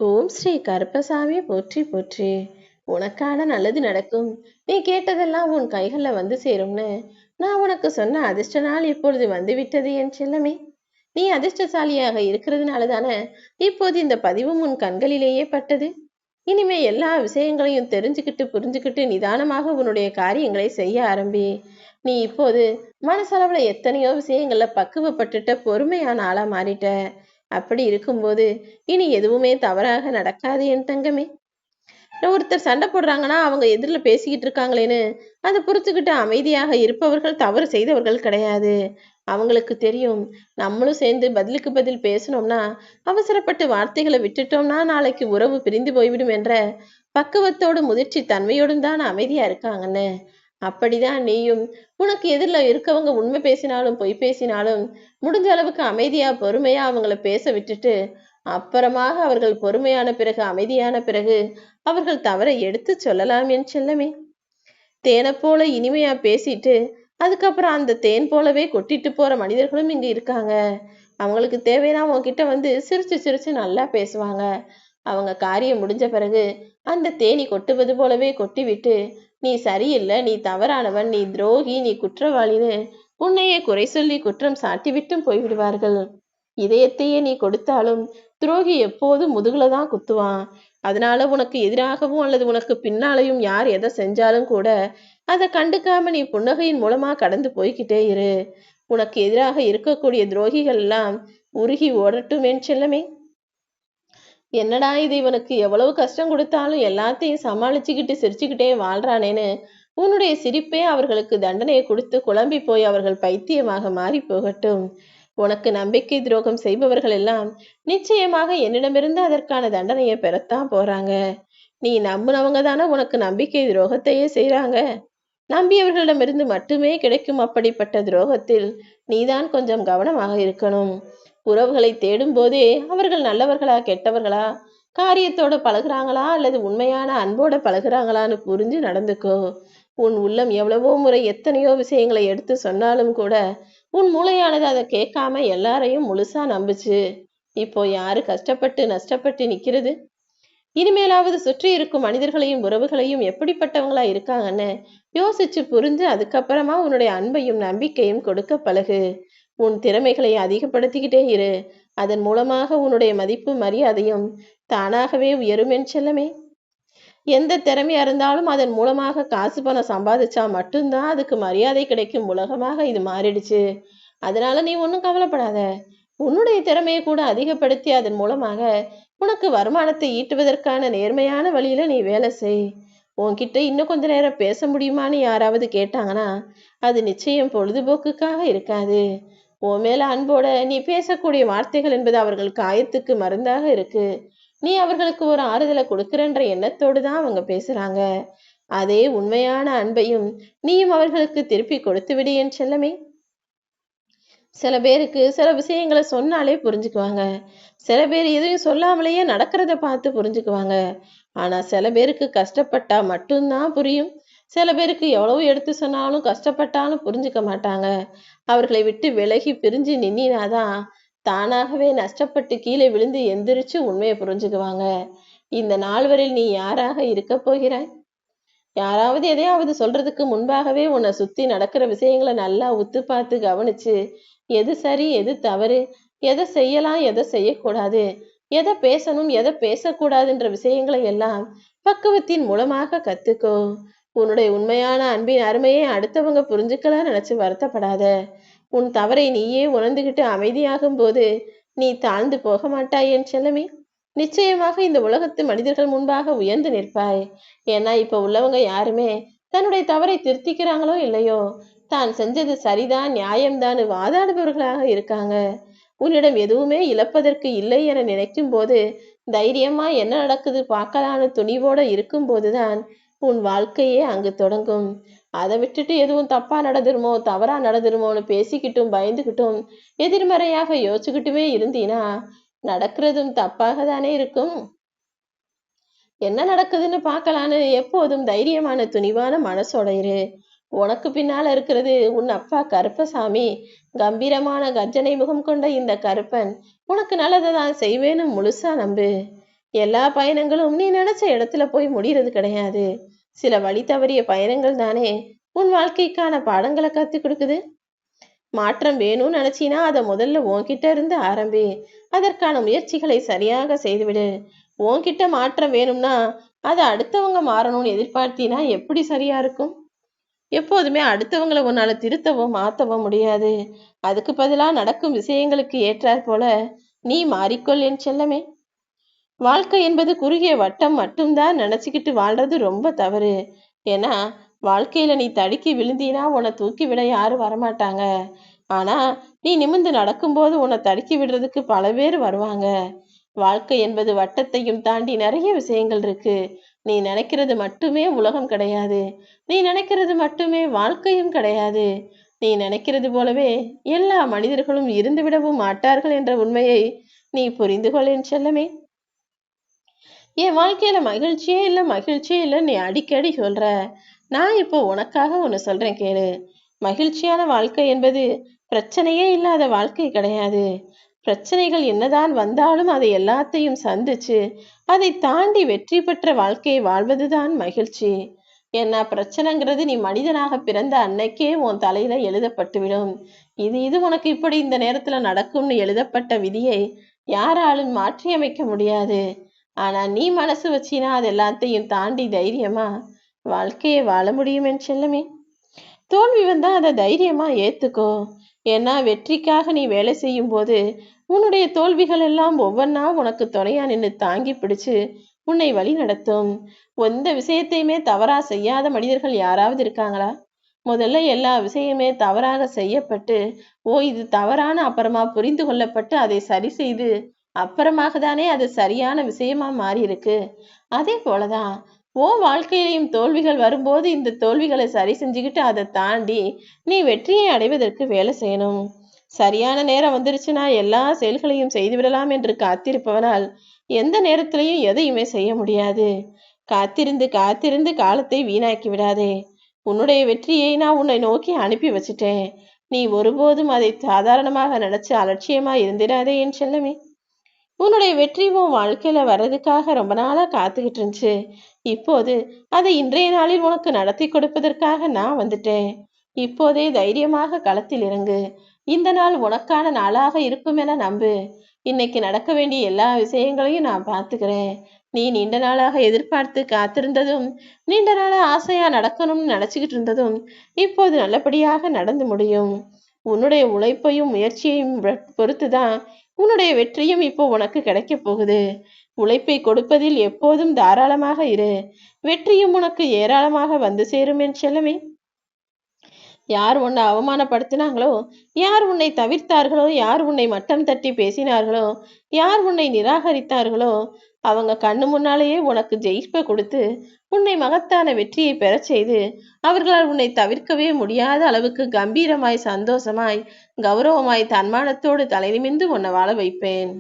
ஓம் ஸ்ரீ கருப்பசாமி போற்றி போற்றி. உனக்கான நல்லது நடக்கும். நீ கேட்டதெல்லாம் உன் கைகளில் வந்து சேரும்னு நான் உனக்கு சொன்ன அதிர்ஷ்ட நாள் இப்பொழுது வந்துவிட்டது என் செல்லமே. நீ அதிர்ஷ்டசாலியாக இருக்கிறதுனால தானே இப்போது இந்த பதிவும் உன் கண்களிலேயே பட்டது. இனிமே எல்லா விஷயங்களையும் தெரிஞ்சுக்கிட்டு புரிஞ்சுக்கிட்டு நிதானமாக உன்னுடைய காரியங்களை செய்ய ஆரம்பி. நீ இப்போது மனசளவுல எத்தனையோ விஷயங்கள்ல பக்குவப்பட்டுட்ட பொறுமையான ஆளா மாறிட்ட. அப்படி இருக்கும்போது இனி எதுவுமே தவறாக நடக்காது என் தங்கமே. ஒருத்தர் சண்டை போடுறாங்கன்னா அவங்க எதிரில் பேசிக்கிட்டு இருக்காங்களேன்னு அதை புரிச்சுக்கிட்டு அமைதியாக இருப்பவர்கள் தவறு செய்தவர்கள் கிடையாது. அவங்களுக்கு தெரியும், நம்மளும் சேர்ந்து பதிலுக்கு பதில் பேசணும்னா, அவசரப்பட்டு வார்த்தைகளை விட்டுட்டோம்னா நாளைக்கு உறவு பிரிந்து போய்விடும் என்ற பக்குவத்தோடு முதிர்ச்சி தன்மையோடும் தான் அமைதியா இருக்காங்கன்னு. அப்படிதான் நீயும் உனக்கு எதிரில் இருக்கவங்க உண்மை பேசினாலும் பொய் பேசினாலும் முடிஞ்ச அளவுக்கு அமைதியா பொறுமையா அவங்கள பேச விட்டுட்டு அப்புறமாக அவர்கள் பொறுமையான பிறகு அமைதியான பிறகு அவர்கள் தவறை எடுத்து சொல்லலாம் என் செல்லமே. தேனை போல இனிமையா பேசிட்டு அதுக்கப்புறம் அந்த தேன் போலவே கொட்டிட்டு போற மனிதர்களும் இங்க இருக்காங்க. அவங்களுக்கு தேவைன்னா உங்ககிட்ட வந்து சிரிச்சு சிரிச்சு நல்லா பேசுவாங்க. அவங்க காரியம் முடிஞ்ச பிறகு அந்த தேனி கொட்டுவது போலவே கொட்டிவிட்டு, நீ சரியில்லை, நீ தவறானவன், நீ துரோகி, நீ குற்றவாளின்னு உன்னையே குறை சொல்லி குற்றம் சாட்டிவிட்டும் போய்விடுவார்கள். இதயத்தையே நீ கொடுத்தாலும் துரோகி எப்போதும் முதுகுல தான் குத்துவான். அதனால உனக்கு எதிராகவும் அல்லது உனக்கு பின்னாலையும் யார் எதை செஞ்சாலும் கூட அதை கண்டுக்காம நீ புன்னகையின் மூலமா கடந்து போய்கிட்டே இரு. உனக்கு எதிராக இருக்கக்கூடிய துரோகிகள் எல்லாம் உருகி ஓடட்டும் என் செல்லமே. என்னடா இது, இவனுக்கு எவ்வளவு கஷ்டம் கொடுத்தாலும் எல்லாத்தையும் சமாளிச்சுக்கிட்டு சிரிச்சுக்கிட்டே வாழ்றானேன்னு உன்னுடைய சிரிப்பே அவர்களுக்கு தண்டனையை கொடுத்து குழம்பி போய் அவர்கள் பைத்தியமாக மாறி போகட்டும். உனக்கு நம்பிக்கை துரோகம் செய்பவர்கள் எல்லாம் நிச்சயமாக என்னிடமிருந்து அதற்கான தண்டனையை பெறத்தான் போறாங்க. நீ நம்பினவங்க தானே உனக்கு நம்பிக்கை துரோகத்தையே செய்றாங்க. நம்பியவர்களிடமிருந்து மட்டுமே கிடைக்கும் அப்படிப்பட்ட துரோகத்தில் நீதான் கொஞ்சம் கவனமாக இருக்கணும். உறவுகளை தேடும் போதே அவர்கள் நல்லவர்களா கெட்டவர்களா, காரியத்தோட பழகுறாங்களா அல்லது உண்மையான அன்போட பழகுறாங்களான்னு புரிஞ்சு நடந்துக்கோ. உன் உள்ளம் எவ்வளவோ முறை எத்தனையோ விஷயங்களை எடுத்து சொன்னாலும் கூட உன் மூளையானது அதை கேட்காம எல்லாரையும் முழுசா நம்புச்சு. இப்போ யாரு கஷ்டப்பட்டு நஷ்டப்பட்டு நிக்கிறது? இனிமேலாவது சுற்றி இருக்கும் மனிதர்களையும் உறவுகளையும் எப்படிப்பட்டவங்களா இருக்காங்கன்னு யோசிச்சு புரிஞ்சு அதுக்கப்புறமா உன்னுடைய அன்பையும் நம்பிக்கையும் கொடுக்க பழகு. உன் திறமைகளை அதிகப்படுத்திக்கிட்டே இரு. அதன் மூலமாக உன்னுடைய மதிப்பு மரியாதையும் தானாகவே உயரும் என் செல்லமே. எந்த திறமையா இருந்தாலும் அதன் மூலமாக காசு பணம் சம்பாதிச்சா மட்டும்தான் அதுக்கு மரியாதை கிடைக்கும் உலகமாக இது மாறிடுச்சு. அதனால நீ ஒன்றும் கவலைப்படாத. உன்னுடைய திறமையை கூட அதிகப்படுத்தி அதன் மூலமாக உனக்கு வருமானத்தை ஈட்டுவதற்கான நேர்மையான வழியில நீ வேலை செய். உன்கிட்ட இன்னும் கொஞ்ச நேரம் பேச முடியுமான்னு யாராவது கேட்டாங்கன்னா அது நிச்சயம் பொழுதுபோக்குக்காக இருக்காது. உன் மேல அன்போட நீ பேசக்கூடிய வார்த்தைகள் என்பது அவர்கள் காயத்துக்கு மருந்தாக இருக்கு. நீ அவர்களுக்கு ஒரு ஆறுதலை கொடுக்குறன்ற எண்ணத்தோடு தான் அவங்க பேசுறாங்க. அதே உண்மையான அன்பையும் நீயும் அவர்களுக்கு திருப்பி கொடுத்து விடு என் செல்லமே. சில பேருக்கு சில விஷயங்களை சொன்னாலே புரிஞ்சுக்குவாங்க. சில பேர் எதையும் சொல்லாமலேயே நடக்கிறத பார்த்து புரிஞ்சுக்குவாங்க. ஆனா சில பேருக்கு கஷ்டப்பட்டா மட்டும்தான் புரியும். சில பேருக்கு எவ்வளவு எடுத்து சொன்னாலும் கஷ்டப்பட்டாலும் புரிஞ்சுக்க மாட்டாங்க. அவர்களை விட்டு விலகி பிரிஞ்சு நின்னாதான் தானாகவே நஷ்டப்பட்டு கீழே விழுந்து எந்திரிச்சு உண்மையை புரிஞ்சுக்குவாங்க. இந்த நாள் வரையில் நீ யாராக இருக்க போகிறாய்? யாராவது எதையாவது சொல்றதுக்கு முன்பாகவே உன்னை சுத்தி நடக்கிற விஷயங்களை நல்லா உத்து பார்த்து கவனிச்சு எது சரி எது தவறு, எதை செய்யலாம் எதை செய்யக்கூடாது, எதை பேசணும் எதை பேசக்கூடாதுன்ற விஷயங்களை எல்லாம் பக்குவத்தின் மூலமாக கத்துக்கோ. உன்னுடைய உண்மையான அன்பின் அருமையை அடுத்தவங்க புரிஞ்சுக்கலாம் நினைச்சு வருத்தப்படாத. உன் தவறை நீயே உணர்ந்துகிட்டு அமைதியாகும் போது நீ தாழ்ந்து போக மாட்டாய் என் செல்லமே. நிச்சயமாக இந்த உலகத்து மனிதர்கள் முன்பாக உயர்ந்து நிற்பாய். ஏன்னா இப்ப உள்ளவங்க யாருமே தன்னுடைய தவறை திருத்திக்கிறாங்களோ இல்லையோ, தான் செஞ்சது சரிதான் நியாயம்தான் வாதாடுபவர்களாக இருக்காங்க. உன்னிடம் எதுவுமே இழப்பதற்கு இல்லை என நினைக்கும் போது தைரியமா என்ன நடக்குது பார்க்கலான்னு துணிவோட இருக்கும் போதுதான் உன் வாழ்க்கையே அங்கு தொடங்கும். அதை விட்டுட்டு எதுவும் தப்பா நடந்துருமோ தவறா நடந்துருமோன்னு பேசிக்கிட்டும் பயந்துகிட்டும் எதிர்மறையாக யோசிச்சுக்கிட்டுமே இருந்தீனா நடக்கிறதும் தப்பாக தானே இருக்கும். என்ன நடக்குதுன்னு பார்க்கலான்னு எப்போதும் தைரியமான துணிவான மனசோட இரு. உனக்கு பின்னால இருக்கிறது உன் அப்பா கருப்பசாமி. கம்பீரமான கர்ஜனை முகம் கொண்ட இந்த கருப்பன் உனக்கு நல்லதை தான் செய்வேன்னு முழுசா நம்பு. எல்லா பயணங்களும் நீ நினைச்ச இடத்துல போய் முடியறது கிடையாது. சில வழி தவறிய பயணங்கள் தானே உன் வாழ்க்கைக்கான பாடங்களை கத்து கொடுக்குது. மாற்றம் வேணும்னு நினைச்சினா அதை முதல்ல உன்கிட்ட இருந்து ஆரம்பி. அதற்கான முயற்சிகளை சரியாக செய்துவிடு. உன்கிட்ட மாற்றம் வேணும்னா அதை அடுத்தவங்க மாறணும்னு எதிர்பார்த்தினா எப்படி சரியா இருக்கும்? எப்போதுமே அடுத்தவங்களை உன்னால திருத்தவோ மாத்தவோ முடியாது. அதுக்கு பதிலா நடக்கும் விஷயங்களுக்கு ஏற்றாற் போல நீ மாறிக்கொள் என் செல்லமே. வாழ்க்கை என்பது குறுகிய வட்டம் மட்டும்தான் நினைச்சுக்கிட்டு வாழ்றது ரொம்ப தவறு. ஏன்னா வாழ்க்கையில நீ தடுக்கி விழுந்தீனா உன்னை தூக்கி விட யாரும் வரமாட்டாங்க. ஆனா நீ நிமிர்ந்து நடக்கும்போது உன்னை தடுக்கி விடுறதுக்கு பல பேர் வருவாங்க. வாழ்க்கை என்பது வட்டத்தையும் தாண்டி நிறைய விஷயங்கள் இருக்கு. நீ நினைக்கிறது மட்டுமே உலகம் கிடையாது. நீ நினைக்கிறது மட்டுமே வாழ்க்கையும் கிடையாது. நீ நினைக்கிறது போலவே எல்லா மனிதர்களும் இருந்து விடவும் மாட்டார்கள் என்ற உண்மையை நீ புரிந்து கொள் என் செல்லமே. என் வாழ்க்கையில மகிழ்ச்சியே இல்லை மகிழ்ச்சியே இல்லை நீ அடிக்கடி சொல்ற. நான் இப்போ உனக்காக ஒன்று சொல்றேன் கேளு. மகிழ்ச்சியான வாழ்க்கை என்பது பிரச்சனையே இல்லாத வாழ்க்கை கிடையாது. பிரச்சனைகள் என்னதான் வந்தாலும் அதை எல்லாத்தையும் சந்திச்சு அதை தாண்டி வெற்றி பெற்ற வாழ்க்கையை வாழ்வதுதான் மகிழ்ச்சி. ஏன்னா பிரச்சனைங்கிறது நீ மனிதனாக பிறந்த அன்னைக்கே உன் தலையில எழுதப்பட்டுவிடும். இது உனக்கு இப்படி இந்த நேரத்துல நடக்கும்னு எழுதப்பட்ட விதியை யாராலும் மாற்றி அமைக்க முடியாது. ஆனா நீ மனசு வச்சினா அது எல்லாத்தையும் தாண்டி தைரியமா வாழ்க்கையை வாழ முடியும் என் செல்லமே. தோல்வி வந்தா அதை தைரியமா ஏத்துக்கோ. ஏன்னா வெற்றிக்காக நீ வேலை செய்யும் போது உன்னுடைய தோல்விகள் எல்லாம் ஒவ்வொன்னா உனக்கு துணையா நின்று தாங்கி பிடிச்சு உன்னை வழி நடத்தும். எந்த விஷயத்தையுமே தவறா செய்யாத மனிதர்கள் யாராவது இருக்காங்களா? முதல்ல எல்லா விஷயமே தவறாக செய்யப்பட்டு இது தவறான அப்புறமா புரிந்து கொள்ளப்பட்டு அதை சரி செய்து அப்புறமாக தானே அது சரியான விஷயமா மாறி இருக்கு. அதே போலதான் வாழ்க்கையிலையும் தோல்விகள் வரும்போது இந்த தோல்விகளை சரி செஞ்சுக்கிட்டு அதை தாண்டி நீ வெற்றியை அடைவதற்கு வேலை செய்யணும். சரியான நேரம் வந்துருச்சுன்னா எல்லா செயல்களையும் செய்துவிடலாம் என்று காத்திருப்பவனால் எந்த நேரத்திலையும் எதையுமே செய்ய முடியாது. காத்திருந்து காத்திருந்து காலத்தை வீணாக்கி விடாதே. உன்னுடைய வெற்றியை நான் உன்னை நோக்கி அனுப்பி வச்சுட்டேன். நீ ஒருபோதும் அதை சாதாரணமாக நினைச்சு அலட்சியமா இருந்திடாதே என் செல்லமே. உன்னுடைய வெற்றி உன் வாழ்க்கையில வர்றதுக்காக ரொம்ப நாளா காத்துக்கிட்டு இருந்துச்சு. இப்போது அதை இன்றைய நாளில் உனக்கு நடத்தி கொடுப்பதற்காக நான் வந்துட்டேன். இப்போதே தைரியமாக களத்தில் இறங்கு. இந்த நாள் உனக்கான நாளாக இருக்கும் என நம்பு. இன்னைக்கு நடக்க வேண்டிய எல்லா விஷயங்களையும் நான் பார்த்துக்கிறேன். நீ நீண்ட நாளாக எதிர்பார்த்து காத்திருந்ததும் நீண்ட நாளா ஆசையா நடக்கணும்னு நினைச்சுக்கிட்டு இருந்ததும் இப்போது நல்லபடியாக நடந்து முடியும். உன்னுடைய உழைப்பையும் முயற்சியையும் பொறுத்துதான் உன்னுடைய வெற்றியும் இப்போ உனக்கு கிடைக்க போகுது. உழைப்பை கொடுப்பதில் எப்போதும் தாராளமாக இரு. வெற்றியும் உனக்கு ஏராளமாக வந்து சேரும் என் செல்லமே. யார் உன்னை அவமானப்படுத்தினாங்களோ, யார் உன்னை தவிர்த்தார்களோ, யார் உன்னை மட்டம் தட்டி பேசினார்களோ, யார் உன்னை நிராகரித்தார்களோ அவங்க கண்ணு முன்னாலேயே உனக்கு ஜெயிப்பை கொடுத்து உன்னை மகத்தான வெற்றியை பெறச் செய்து அவர்களால் உன்னை தவிர்க்கவே முடியாத அளவுக்கு கம்பீரமாய் சந்தோஷமாய் கௌரவமாய் தன்மானத்தோடு தலை நிமிர்ந்து உன்னை வாழ வைப்பேன்.